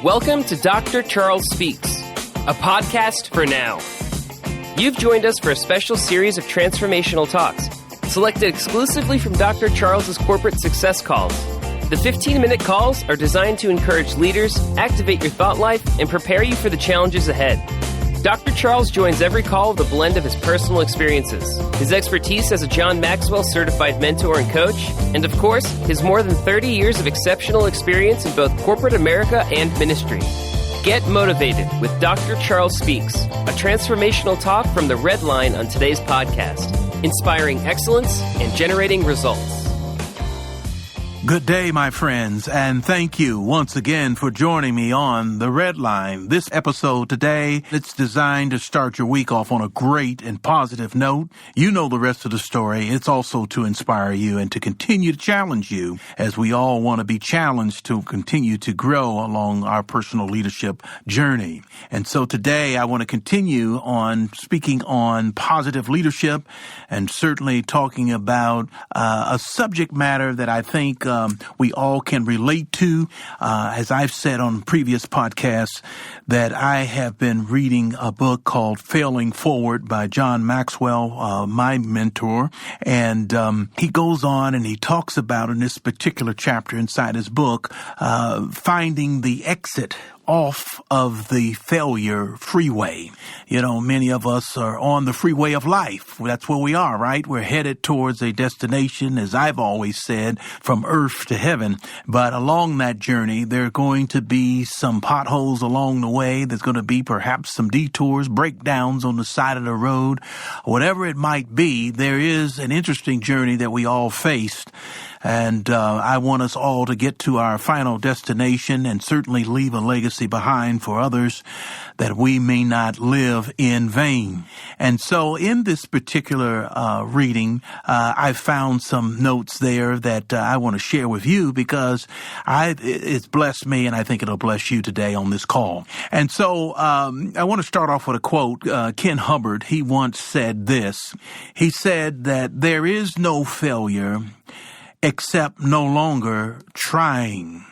Welcome to Dr. Charles Speaks, a podcast for now. You've joined us for a special series of transformational talks, selected exclusively from Dr. Charles's corporate success calls. The 15-minute calls are designed to encourage leaders, activate your thought life, and prepare you for the challenges ahead. Dr. Charles joins every call with a blend of his personal experiences, his expertise as a John Maxwell certified mentor and coach, and of course, his more than 30 years of exceptional experience in both corporate America and ministry. Get motivated with Dr. Charles Speaks, a transformational talk from the Red Line on today's podcast, inspiring excellence and generating results. Good day, my friends, and thank you once again for joining me on the Red Line. This episode today, it's designed to start your week off on a great and positive note. You know the rest of the story. It's also to inspire you and to continue to challenge you, as we all want to be challenged to continue to grow along our personal leadership journey. And so today I want to continue on speaking on positive leadership and certainly talking about a subject matter that I think we all can relate to. As I've said on previous podcasts, that I have been reading a book called Failing Forward by John Maxwell, my mentor. And he goes on and he talks about in this particular chapter inside his book, finding the exit off of the failure freeway. You know, many of us are on the freeway of life. That's where we are, right? We're headed towards a destination, as I've always said, from earth to heaven. But along that journey, there are going to be some potholes along the way. There's going to be perhaps some detours, breakdowns on the side of the road. Whatever it might be, there is an interesting journey that we all faced. And I want us all to get to our final destination and certainly leave a legacy behind for others that we may not live in vain. And so in this particular reading, I found some notes there that I want to share with you because it's blessed me and I think it'll bless you today on this call. And so I want to start off with a quote. Ken Hubbard, he once said this. He said that there is no failure except no longer trying.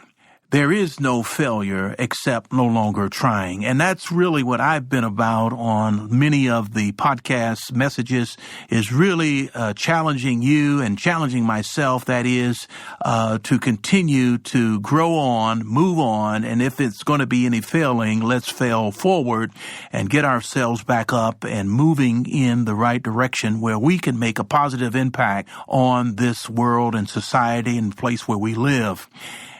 There is no failure except no longer trying. And that's really what I've been about on many of the podcast messages, is really challenging you and challenging myself, that is, to continue to grow on, move on, and if it's going to be any failing, let's fail forward and get ourselves back up and moving in the right direction where we can make a positive impact on this world and society and place where we live.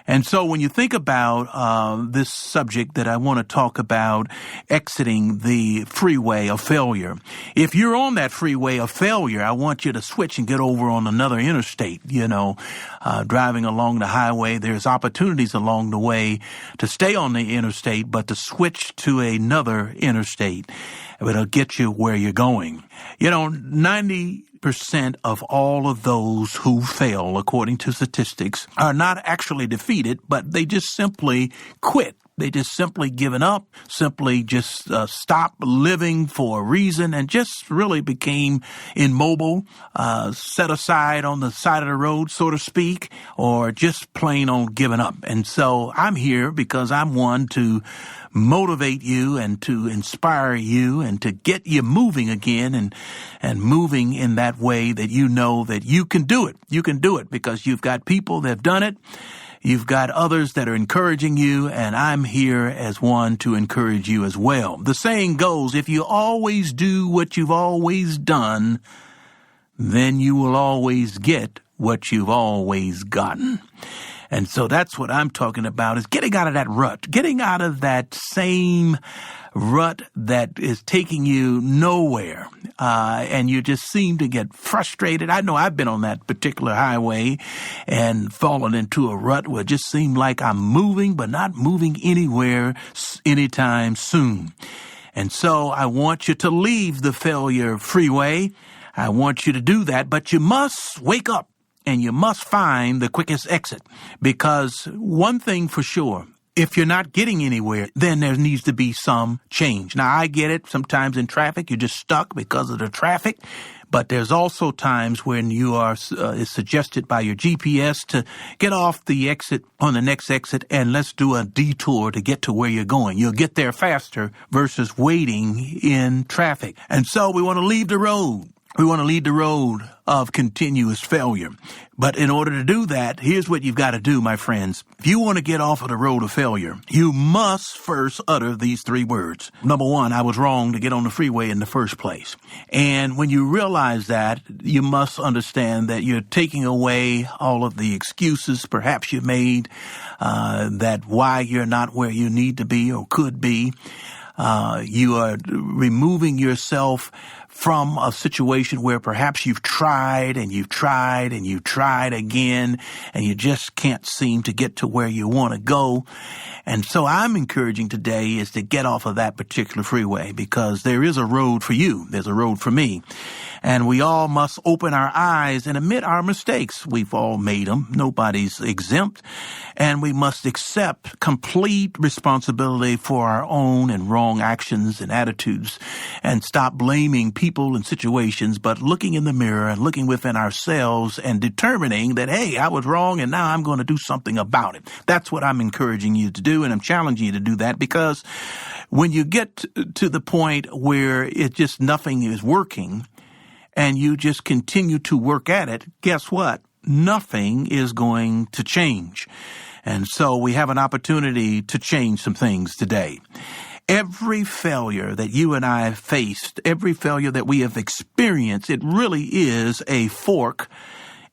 And so when you think about this subject that I want to talk about, exiting the freeway of failure, if you're on that freeway of failure, I want you to switch and get over on another interstate. You know, driving along the highway, there's opportunities along the way to stay on the interstate, but to switch to another interstate, it'll get you where you're going. You know, 90% of all of those who fail, according to statistics, are not actually defeated, but they just simply quit. They just simply given up, simply just stopped living for a reason and just really became immobile, set aside on the side of the road, so to speak, or just plain on giving up. And so I'm here because I'm one to motivate you and to inspire you and to get you moving again and moving in that way that you know that you can do it. You can do it because you've got people that have done it. You've got others that are encouraging you, and I'm here as one to encourage you as well. The saying goes, if you always do what you've always done, then you will always get what you've always gotten. And so that's what I'm talking about, is getting out of that rut, getting out of that same rut that is taking you nowhere. And you just seem to get frustrated. I know I've been on that particular highway and fallen into a rut where it just seemed like I'm moving, but not moving anywhere anytime soon. And so I want you to leave the failure freeway. I want you to do that, but you must wake up. And you must find the quickest exit, because one thing for sure, if you're not getting anywhere, then there needs to be some change. Now, I get it. Sometimes in traffic, you're just stuck because of the traffic. But there's also times when you are is suggested by your GPS to get off the exit on the next exit and let's do a detour to get to where you're going. You'll get there faster versus waiting in traffic. And so we want to leave the road. We want to lead the road of continuous failure. But in order to do that, here's what you've got to do, my friends. If you want to get off of the road of failure, you must first utter these 3 words. Number 1, I was wrong to get on the freeway in the first place. And when you realize that, you must understand that you're taking away all of the excuses perhaps you made, that why you're not where you need to be or could be. You are removing yourself from a situation where perhaps you've tried and you've tried and you've tried again and you just can't seem to get to where you want to go. And so I'm encouraging today is to get off of that particular freeway because there is a road for you. There's a road for me. And we all must open our eyes and admit our mistakes. We've all made them. Nobody's exempt. And we must accept complete responsibility for our own and wrong actions and attitudes and stop blaming people and situations, but looking in the mirror and looking within ourselves and determining that, hey, I was wrong and now I'm going to do something about it. That's what I'm encouraging you to do, and I'm challenging you to do that because when you get to the point where it just nothing is working, and you just continue to work at it, guess what? Nothing is going to change. And so we have an opportunity to change some things today. Every failure that you and I have faced, every failure that we have experienced, it really is a fork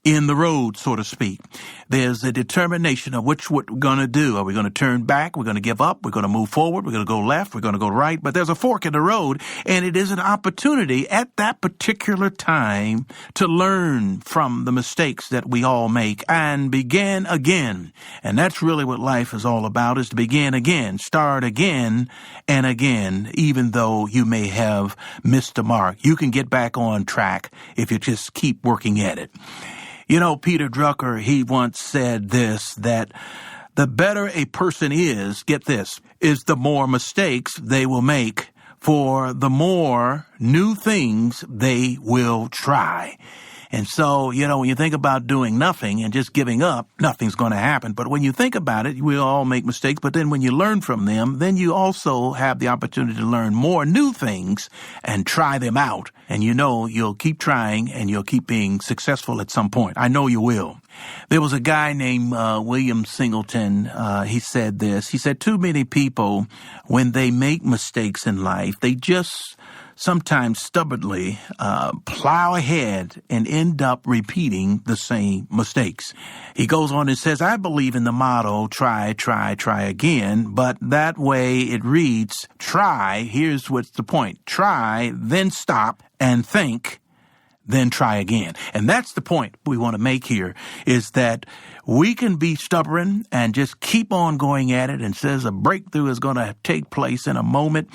in the road, so to speak. There's a determination of what we're going to do. Are we going to turn back? We're going to give up. We're going to move forward. We're going to go left. We're going to go right. But there's a fork in the road, and it is an opportunity at that particular time to learn from the mistakes that we all make and begin again. And that's really what life is all about, is to begin again, start again and again, even though you may have missed the mark. You can get back on track if you just keep working at it. You know, Peter Drucker, he once said this, that the better a person is, get this, is the more mistakes they will make, for the more new things they will try. And so, you know, when you think about doing nothing and just giving up, nothing's going to happen. But when you think about it, we'll all make mistakes. But then when you learn from them, then you also have the opportunity to learn more new things and try them out. And you know you'll keep trying and you'll keep being successful at some point. I know you will. There was a guy named William Singleton. He said this. He said, too many people, when they make mistakes in life, they just sometimes stubbornly plow ahead and end up repeating the same mistakes. He goes on and says, I believe in the motto, try, try, try again, but that way it reads, try, here's what's the point, try, then stop and think, then try again. And that's the point we want to make here, is that we can be stubborn and just keep on going at it and says a breakthrough is going to take place in a moment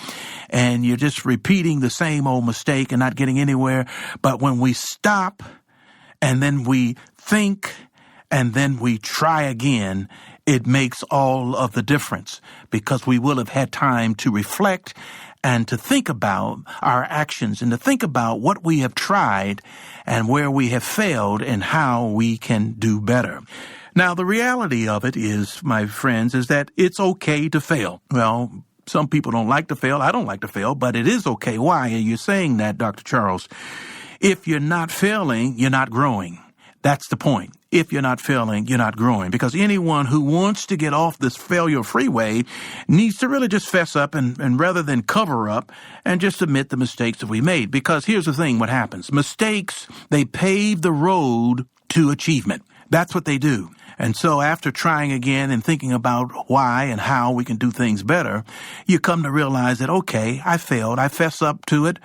and you're just repeating the same old mistake and not getting anywhere. But when we stop and then we think and then we try again, it makes all of the difference because we will have had time to reflect and to think about our actions and to think about what we have tried and where we have failed and how we can do better. Now, the reality of it is, my friends, is that it's okay to fail. Well, some people don't like to fail. I don't like to fail, but it is okay. Why are you saying that, Dr. Charles? If you're not failing, you're not growing. That's the point. If you're not failing, you're not growing. Because anyone who wants to get off this failure freeway needs to really just fess up and rather than cover up and just admit the mistakes that we made. Because here's the thing, what happens. Mistakes, they pave the road to achievement. That's what they do. And so after trying again and thinking about why and how we can do things better, you come to realize that, okay, I failed. I fess up to it.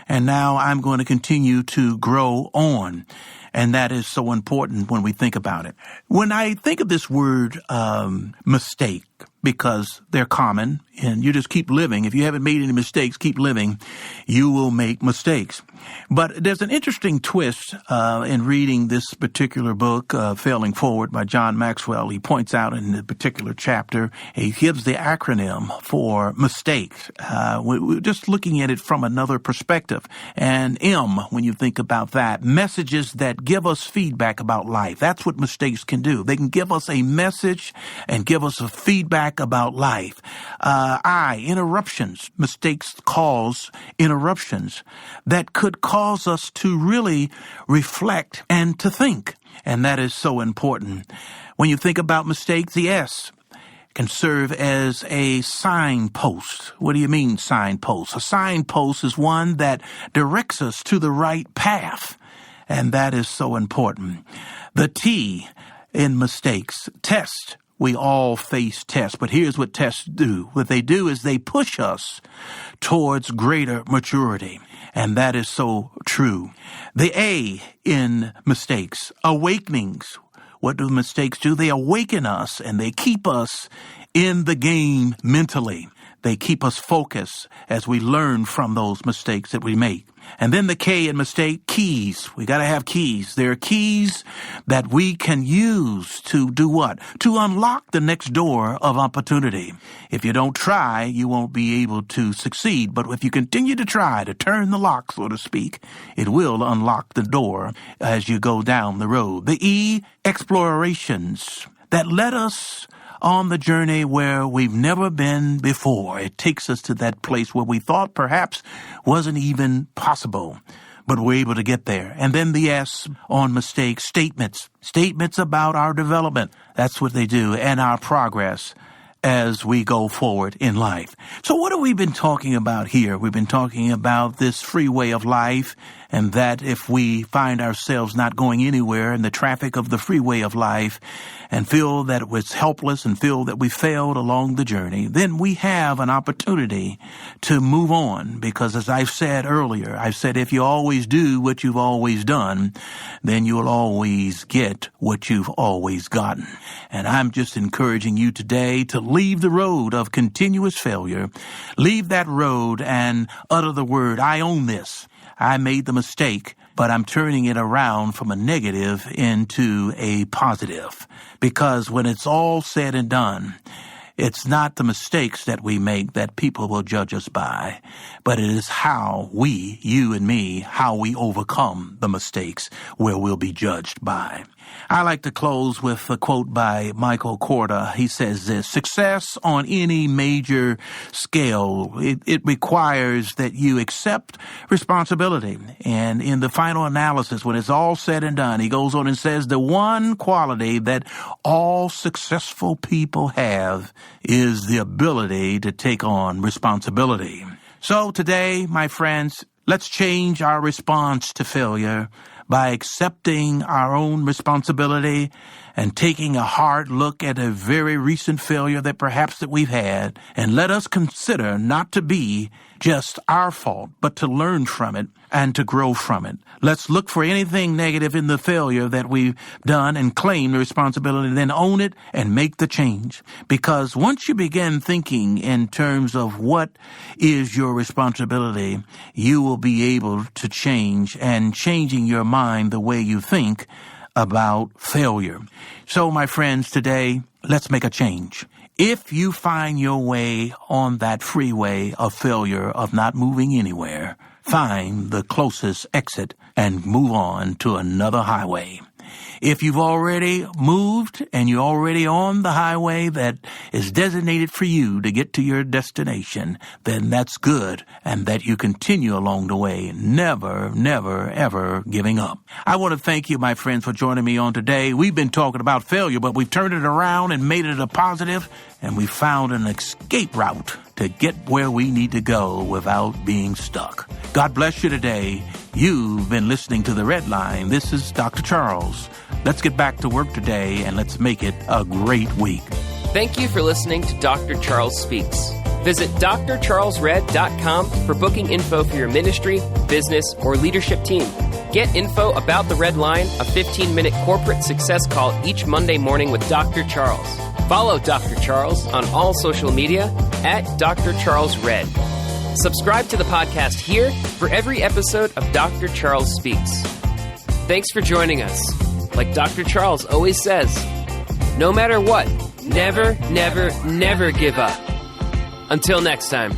And now I'm going to continue to grow on. And that is so important when we think about it. When I think of this word mistake, because they're common And you just keep living. If you haven't made any mistakes, keep living. You will make mistakes. But there's an interesting twist in reading this particular book, Failing Forward by John Maxwell. He points out in the particular chapter, he gives the acronym for mistakes. We're just looking at it from another perspective. And M, when you think about that, messages that give us feedback about life. That's what mistakes can do. They can give us a message and give us a feedback about life. I, interruptions. Mistakes cause interruptions that could cause us to really reflect and to think. And that is so important. When you think about mistakes, the S can serve as a signpost. What do you mean signpost? A signpost is one that directs us to the right path. And that is so important. The T in mistakes, test. We all face tests, but here's what tests do. What they do is they push us towards greater maturity, and that is so true. The A in mistakes, awakenings. What do mistakes do? They awaken us, and they keep us in the game mentally. They keep us focused as we learn from those mistakes that we make. And then the K in mistake, keys. We got to have keys. There are keys that we can use to do what? To unlock the next door of opportunity. If you don't try, you won't be able to succeed. But if you continue to try to turn the lock, so to speak, it will unlock the door as you go down the road. The E, explorations that let us on the journey where we've never been before. It takes us to that place where we thought perhaps wasn't even possible, but we're able to get there. And then the S on mistakes, statements. Statements about our development. That's what they do, and our progress as we go forward in life. So what have we been talking about here? We've been talking about this freeway of life, and that if we find ourselves not going anywhere in the traffic of the freeway of life and feel that it was helpless and feel that we failed along the journey, then we have an opportunity to move on. Because as I've said earlier, I've said if you always do what you've always done, then you'll always get what you've always gotten. And I'm just encouraging you today to leave the road of continuous failure. Leave that road and utter the word, I own this. I made the mistake, but I'm turning it around from a negative into a positive. Because when it's all said and done, it's not the mistakes that we make that people will judge us by, but it is how we, you and me, how we overcome the mistakes where we'll be judged by. I like to close with a quote by Michael Korda. He says this, success on any major scale, it requires that you accept responsibility. And in the final analysis, when it's all said and done, he goes on and says the one quality that all successful people have is the ability to take on responsibility. So today, my friends, let's change our response to failure by accepting our own responsibility and taking a hard look at a very recent failure that perhaps that we've had, and let us consider not to be just our fault, but to learn from it and to grow from it. Let's look for anything negative in the failure that we've done and claim the responsibility, then own it and make the change. Because once you begin thinking in terms of what is your responsibility, you will be able to change, and changing your mind the way you think about failure. So, my friends, today, let's make a change. If you find your way on that freeway of failure, of not moving anywhere, find the closest exit and move on to another highway. If you've already moved and you're already on the highway that is designated for you to get to your destination, then that's good, and that you continue along the way, never, never, ever giving up. I want to thank you, my friends, for joining me on today. We've been talking about failure, but we've turned it around and made it a positive, and we found an escape route to get where we need to go without being stuck. God bless you today. You've been listening to The Red Line. This is Dr. Charles. Let's get back to work today, and let's make it a great week. Thank you for listening to Dr. Charles Speaks. Visit drcharlesred.com for booking info for your ministry, business, or leadership team. Get info about The Red Line, a 15-minute corporate success call each Monday morning with Dr. Charles. Follow Dr. Charles on all social media at Dr. Charles Red. Subscribe to the podcast here for every episode of Dr. Charles Speaks. Thanks for joining us. Like Dr. Charles always says, no matter what, never, never, never give up. Until next time.